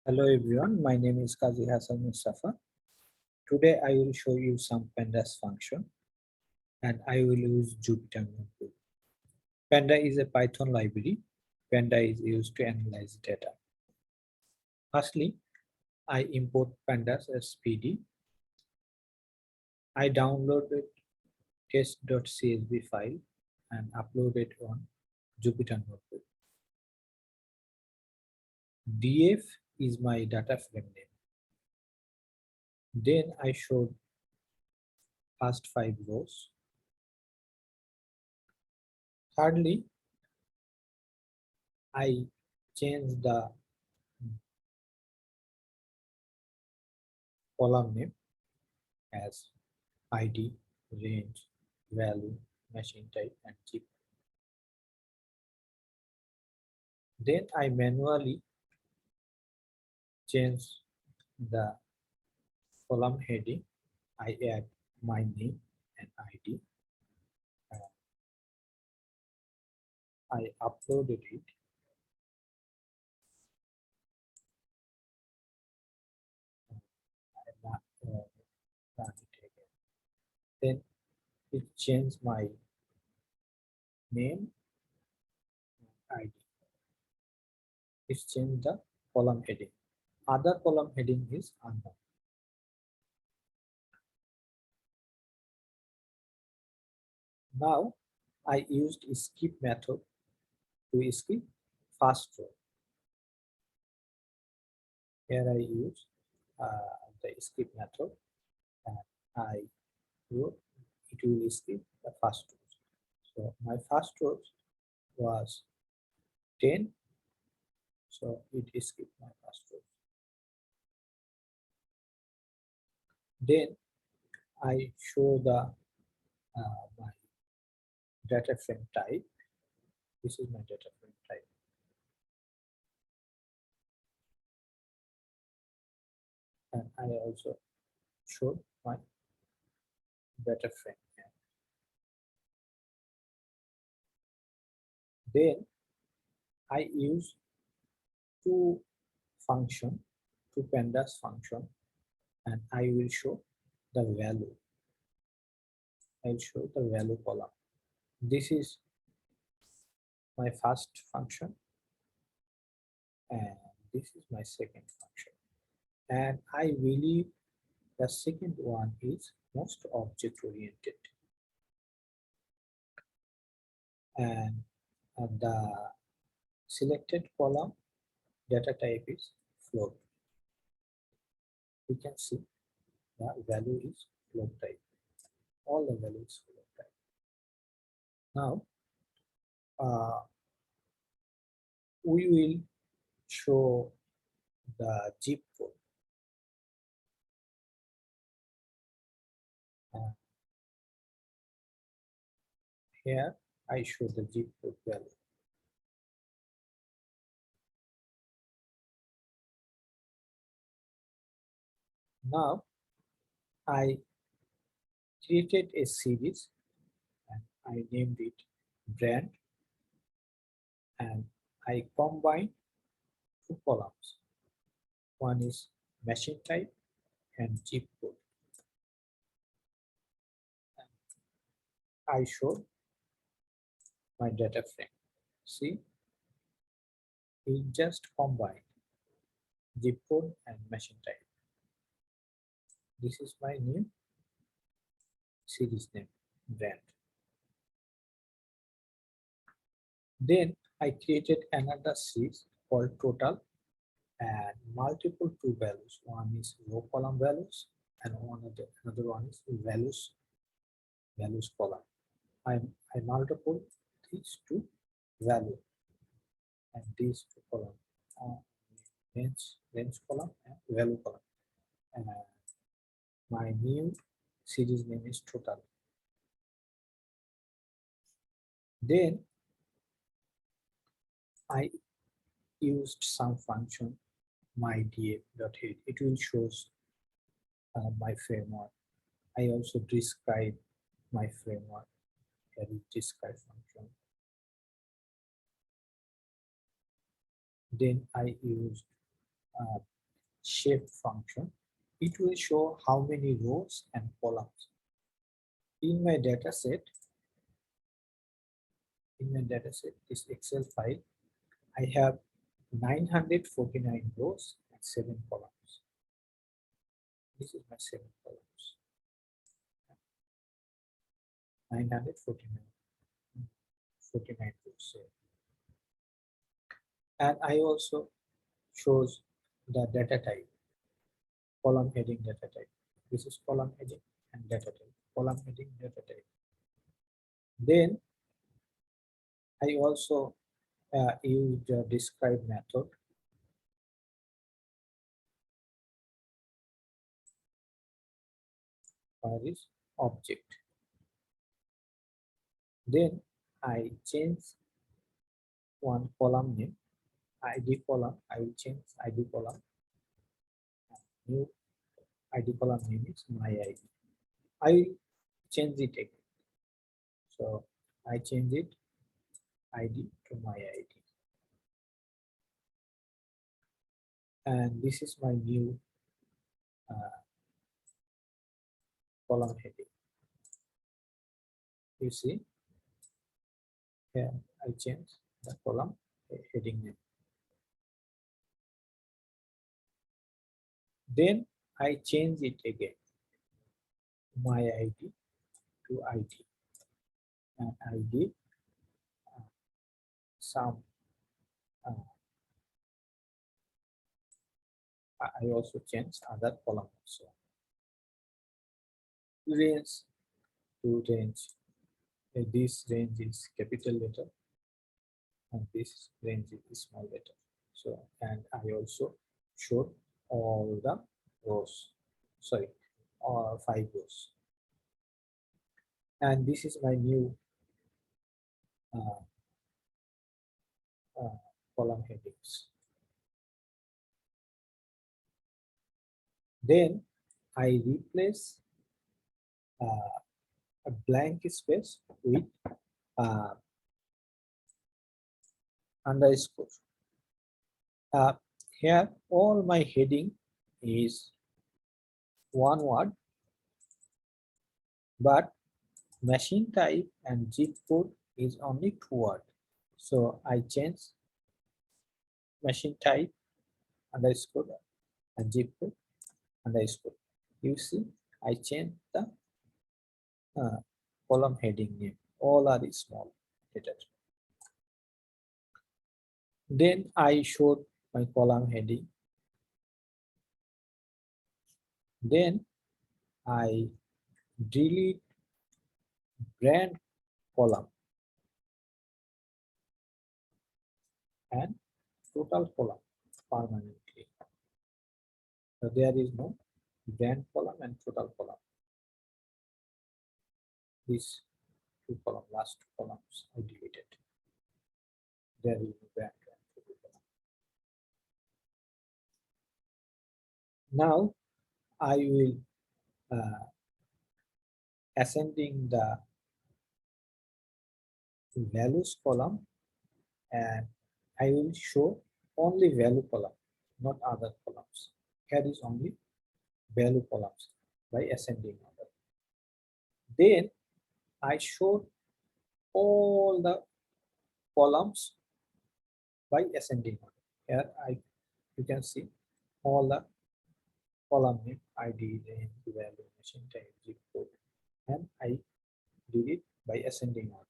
Hello everyone, my name is Kazi Hassan Mustafa. Today I will show you some pandas function and I will use Jupyter Notebook. Panda is a Python library. Panda is used to analyze data. Firstly, I import pandas as PD. I downloaded test.csv file and upload it on Jupyter Notebook. df is my data frame name. Then I showed first 5 rows. Thirdly, I changed the column name as ID, range, value, machine type, and zip. Then I manually change the column heading. I add my name and ID. I uploaded it. Run it again. Then it changed my name and ID. It changed the column heading. Other column heading is unknown. Now I used skip method to skip first row. Here I use the skip method and I wrote it will skip the first row. So my first row was 10, so it skipped my first row. Then I show the my data frame type. This is my data frame type. And I also show my data frame. Then I use two function, two pandas function, and I will show the value. I'll show the value column. This is my first function, and this is my second function. And I believe the second one is most object oriented. And the selected column data type is float. We can see the value is float type. All the values float type. Now we will show the zip code. Here I show the zip code value. Now I created a series and I named it brand, and I combined two columns. One is machine type and zip code. I showed my data frame. See, we just combined zip code and machine type. This is my new series name, brand. Then I created another series called total and multiple two values. One is row column values and another one is values column. I multiple these two value and these two column, range column and value column. And my new series name is total. Then I used some function mydf.head. It will show my framework. I also describe my framework. Here is describe function. Then I used shape function, it will show how many rows and columns. In my data set, this Excel file, I have 949 rows and 7 columns. This is my 7 columns. 949 rows. And I also shows the data type, column heading data type. This is column heading and data type, column heading data type. Then I also use the describe method. For this object. Then I change one column name, ID column. I will change ID column. New ID column name is my ID. I will change it again. So I change it ID to my ID. And this is my new column heading. You see, here I change the column heading name. Then I change it again, my ID to ID, and I give some. I also change other column also. Range to range. This range is capital letter, and this range is small letter. So, and I also showed all the rows. Sorry, 5 rows. And this is my new column headings. Then I replace a blank space with underscore. Here all my heading is one word, but machine type and zip code is only 2 words. So I change machine type underscore and zip code underscore. You see, I change the column heading name. All are small letters. Then I showed my column heading. Then I delete brand column and total column permanently. So there is no brand column and total column. These 2 columns, last 2 columns I deleted. There is no brand and total column. Now I will ascending the values column, and I will show only value column, not other columns. Here is only value columns by ascending order. Then I showed all the columns by ascending order. Here you can see all the column name, ID, range, value, machine type, zip code, and I did it by ascending order.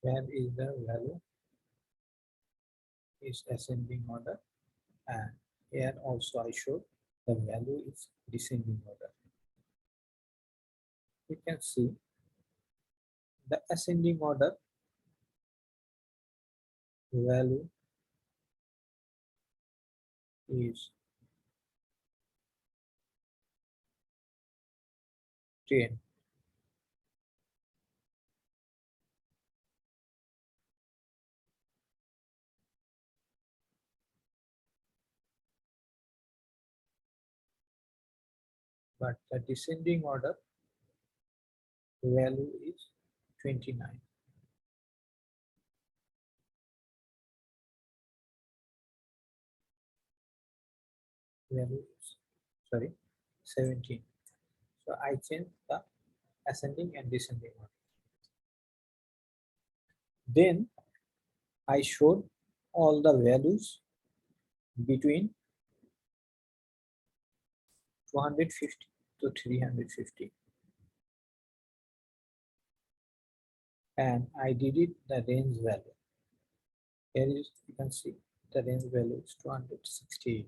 Where is the value is ascending order, and here also I showed the value is descending order. You can see the ascending order value is 10. but the descending order value is 29. Value is, sorry, 17. So I change the ascending and descending order. Then I showed all the values between 250 to 350. And I did it the range value. Here is, you can see the range value is 268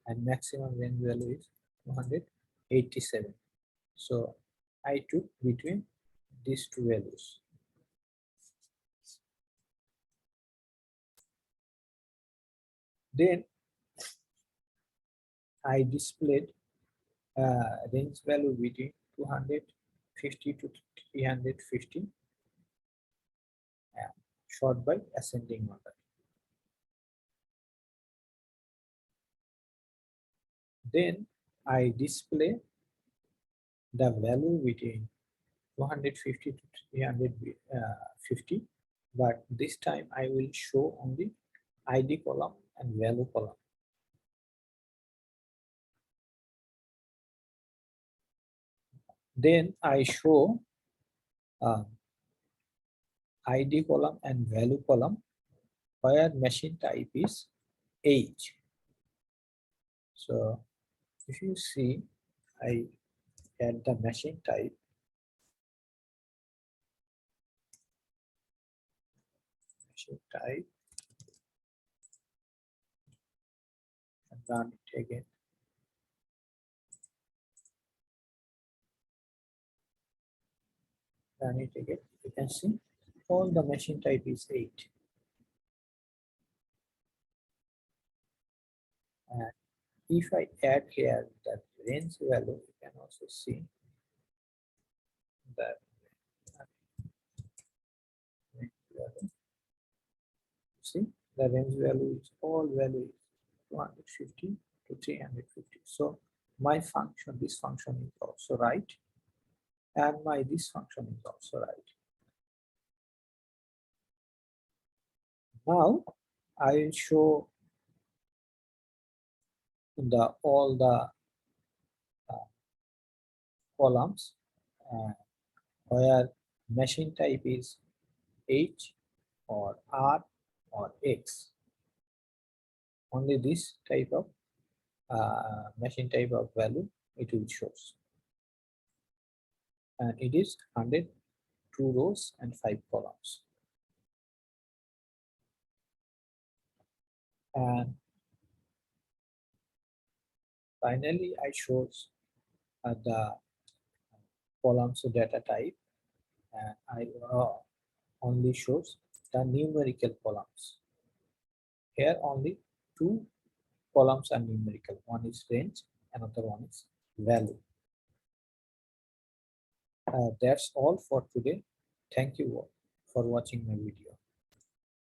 and maximum range value is 287. So I took between these two values. Then I displayed range value between 250 to 350 short by ascending order. Then I display the value between 250 to 350, but this time I will show only ID column and value column. Then I show ID column and value column where machine type is age. So if you see, I add the machine type. Machine type and run it again. Run it again. You can see all the machine type is 8. And if I add here the range value, you can also see that range value. See, the range value is all value is 250 to 350. So my function, this function is also right, and my this function is also right. Now I will show all the columns where machine type is H or R or X. Only this type of machine type of value it will shows. And it is 100, 2 rows and 5 columns. And finally I shows the columns data type, and I only shows the numerical columns. Here only 2 columns are numerical. One is range, another one is value. That's all for today. Thank you all for watching my video.